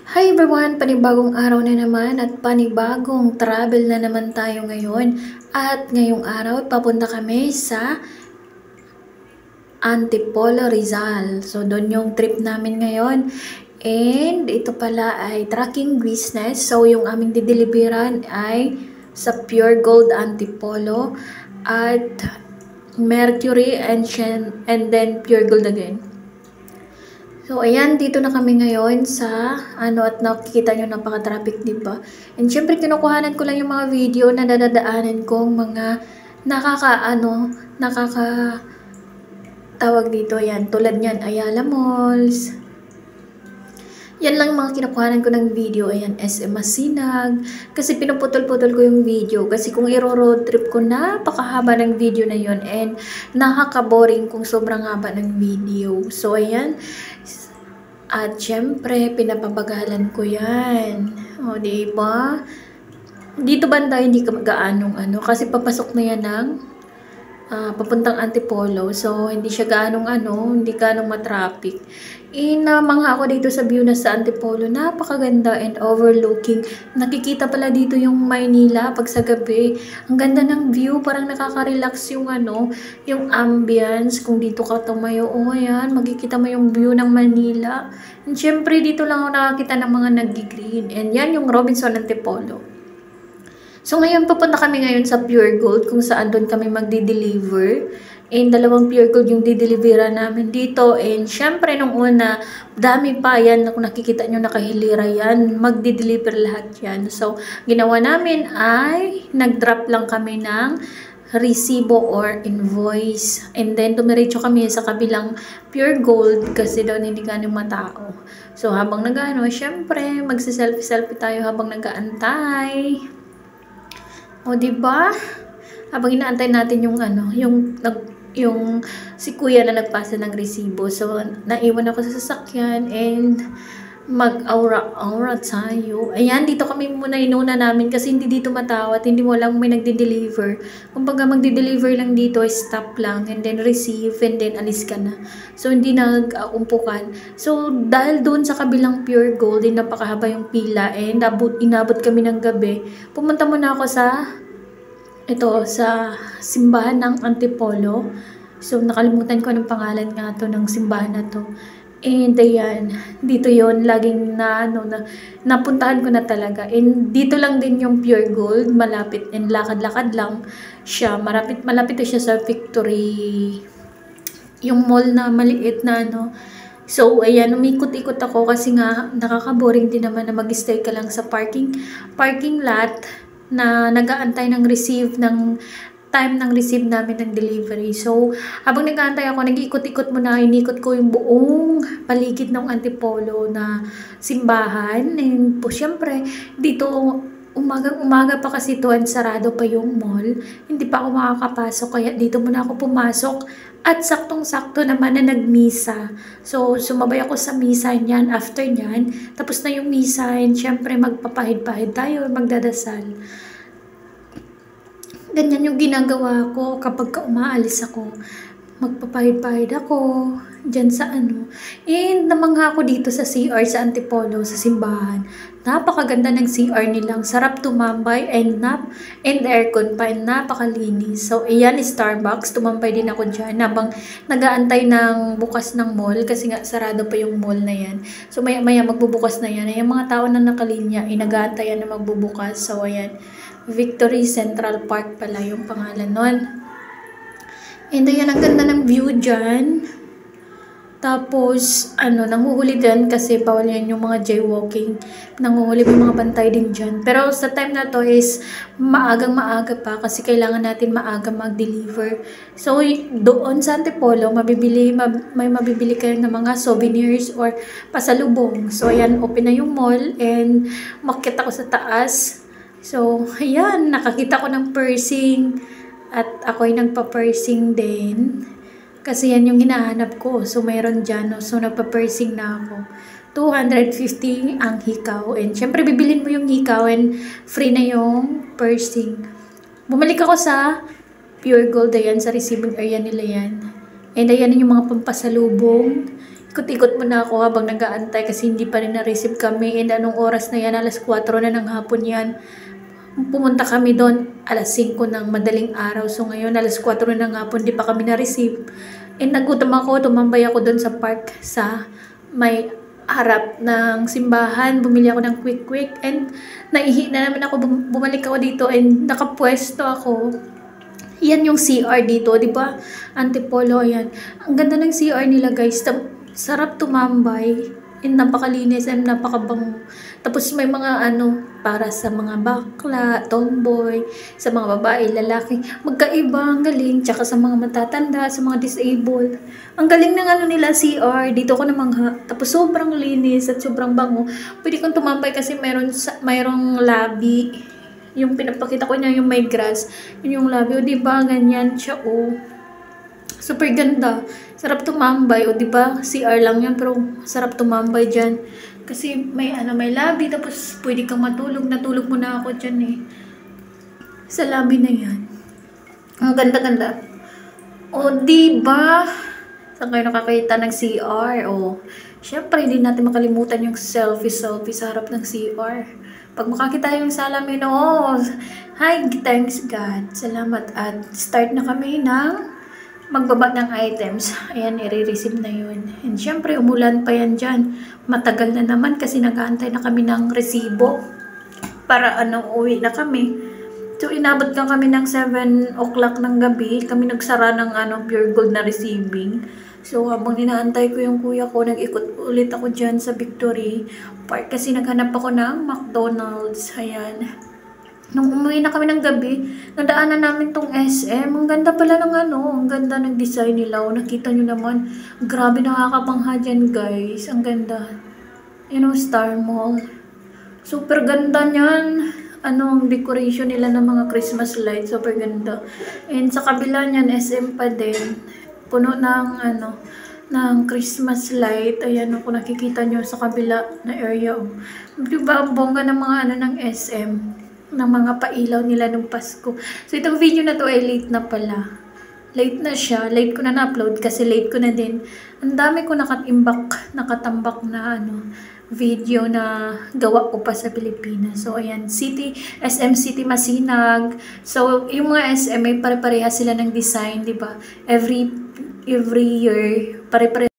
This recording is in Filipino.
Hi everyone! Panibagong araw na naman at panibagong travel na naman tayo ngayon. At ngayong araw, papunta kami sa Antipolo, Rizal. So, doon yung trip namin ngayon. And ito pala ay tracking business. So, yung aming dideliveran ay sa Pure Gold Antipolo at Mercury and then Pure Gold again. So, ayan, dito na kami ngayon sa, at nakikita nyo, napaka-traffic, diba? And syempre, kinukuhanan ko lang yung mga video na dadadaanan kong mga tawag dito, yan, tulad nyan, Ayala Malls. Yan lang mga kinukuhanan ko ng video, ayan, SM Masinag. Kasi pinuputol-putol ko yung video. Kasi kung iro-road trip ko, napakahaba ng video na yon and nakaka-boring kung sobrang haba ng video. So, ayan. At syempre, pinapabagalan ko yan. O, diba? Dito banda, hindi ka gaanong kasi papasok na yan ng papuntang Antipolo. So, hindi siya hindi gaanong matraffic. Namangha ako dito sa view na sa Antipolo. Napakaganda and overlooking. Nakikita pala dito yung Maynila pag sa gabi. Ang ganda ng view. Parang nakaka-relax yung yung ambience. Kung dito ka tumayo, ayan, makikita mo yung view ng Manila. And syempre, dito lang ako nakakita ng mga nag-green. And yan yung Robinson Antipolo. So, ngayon, pupunta kami ngayon sa Pure Gold kung saan doon kami magdi-deliver. And dalawang Pure Gold yung dideliveran namin dito. And syempre, nung una, dami pa yan. Kung nakikita nyo, nakahilira yan. Magdi-deliver lahat yan. So, ginawa namin ay nag-drop lang kami ng resibo or invoice. And then, tumiretso kami sa kabilang Pure Gold kasi doon hindi ganun matao. So, habang syempre, magsiselfie-selfie tayo habang nag-aantay. O, diba? Habang inaantay natin yung si kuya na nagpasa ng resibo. So, naiwan ako sa sasakyan and mag-aura-aura tayo. Ayan, dito kami muna inuna namin kasi hindi dito matawat. Hindi mo lang may nagde-deliver. Kumbaga, magde-deliver lang dito, stop lang, and then receive, and then alis ka na. So, hindi nag-umpukan. So, dahil doon sa kabilang Pure Gold, napakahaba yung pila, and inabot kami ng gabi. Pumunta muna ako sa simbahan ng Antipolo. So, nakalimutan ko ng pangalan nga to ng simbahan na to. And ayan, dito yon laging napuntahan ko na talaga. And dito lang din yung Pure Gold, malapit and lakad-lakad lang siya. Malapit siya sa Victory, yung mall na maliit na So, ayan, umikot-ikot ako kasi nga nakaka-boring din naman na mag-stay ka lang sa parking lot na nag-aantay ng time ng receive namin ng delivery. So, habang nag-aantay ako, nag-ikot-ikot muna, inikot ko yung buong paligid ng Antipolo na simbahan. And po, syempre, dito, umaga pa kasi tuwan, sarado pa yung mall. Hindi pa ako makakapasok, kaya dito muna ako pumasok. At saktong-sakto naman na nagmisa. So, sumabay ako sa misa niyan, after niyan. Tapos na yung misa, and syempre, magpapahid-pahid tayo, magdadasal. Ganyan yung ginagawa ko kapag umaalis ako. Magpapahid-pahid ako dyan sa And namangha ako dito sa CR sa Antipolo, sa simbahan. Napakaganda ng CR nilang. Sarap tumambay and aircon pa. And napakalinis. So, ayan, Starbucks. Tumambay din ako dyan habang nag-aantay ng bukas ng mall kasi nga sarado pa yung mall na yan. So, maya-maya magbubukas na yan. Yung mga tao na nakalinya, nag-aantayan na magbubukas. So, ayan. Victory Central Park pala yung pangalan nun. And ayan, ang ganda ng view dyan. Tapos, nanguhuli din kasi bawal yan yung mga jaywalking. Nanguhuli yung mga bantay din dyan. Pero sa time na to is maaga pa kasi kailangan natin maaga mag-deliver. So, doon sa Antipolo, may mabibili kayo ng mga souvenirs or pasalubong. So, ayan, open na yung mall and makita ko sa taas. So, ayan, nakakita ko ng piercing at ako'y nagpa-piercing din. Kasi yan yung hinahanap ko. So, mayroon dyan. So, nagpa-piercing na ako. 250 ang hikaw. And, syempre, bibilin mo yung hikaw and free na yung piercing. Bumalik ako sa Pure Gold. Ayan, sa receiving area nila yan. And, ayan yung mga pampasalubong. Ikot-ikot muna ako habang nag-aantay kasi hindi pa rin na-receive kami. And anong oras na yan? Alas 4 na ng hapon yan. Pumunta kami doon alas 5 ng madaling araw. So ngayon alas 4 na ng hapon, di pa kami na-receive. And nagutom ako, tumambay ako doon sa park sa may harap ng simbahan. Bumili ako ng quick and naihi na naman ako. Bumalik ako dito and nakapwesto ako. Yan yung CR dito, di ba? Antipolo, yan. Ang ganda ng CR nila, guys. Sarap tumambay. And napakalinis and napakabango. Tapos may mga para sa mga bakla, tomboy, sa mga babae, lalaki. Magkaiba, ang galing. Tsaka sa mga matatanda, sa mga disabled. Ang galing ng nila CR. Dito ko namangha. Tapos sobrang linis at sobrang bango. Pwede kong tumambay kasi mayroong lobby. Yung pinapakita ko niya, yung may grass. Yun yung lobby. O diba, ganyan siya, Super ganda. Sarap tumambay. O diba, CR lang yan. Pero sarap tumambay dyan. Kasi may lobby. Tapos pwede kang matulog. Natulog muna ako dyan sa lobby na yan. Ang ganda-ganda. O diba, saan kayo nakakita ng CR? Syempre, hindi natin makalimutan yung selfie sa harap ng CR. Pag makakita yung salamin, hi, thanks God. Salamat. At start na kami ng magbaba ng items. Ayan, i-receive na yun. And syempre, umulan pa yan dyan. Matagal na naman kasi nag-aantay na kami ng resibo para uwi na kami. So, inabot lang kami ng 7 o'clock ng gabi. Kami nagsara ng pure gold na receiving. So, habang inaantay ko yung kuya ko, nag-ikot ulit ako dyan sa Victory Park kasi naghanap ako ng McDonald's. Ayan. Nung umuwi na kami ng gabi, nadaanan namin tong SM. Ang ganda pala ng ang ganda ng design nila. Nakita nyo naman, grabe nakakapangha dyan, guys. Ang ganda. Star Mall. Super ganda niyan. Ang decoration nila ng mga Christmas lights. Super ganda. And sa kabila niyan, SM pa din. Puno ng ng Christmas light. Ayan, kung nakikita nyo sa kabila na area. Diba, ang bongga ng mga ng SM. Ng mga pailaw nila nung Pasko. So, itong video na to ay late na pala. Late na siya. Late ko na na-upload kasi late ko na din. Ang dami ko nakatambak na video na gawa ko pa sa Pilipinas. So, ayan. SM City Masinag. So, yung mga SM ay pare-pareha sila ng design, di ba? Every year, pare-pareha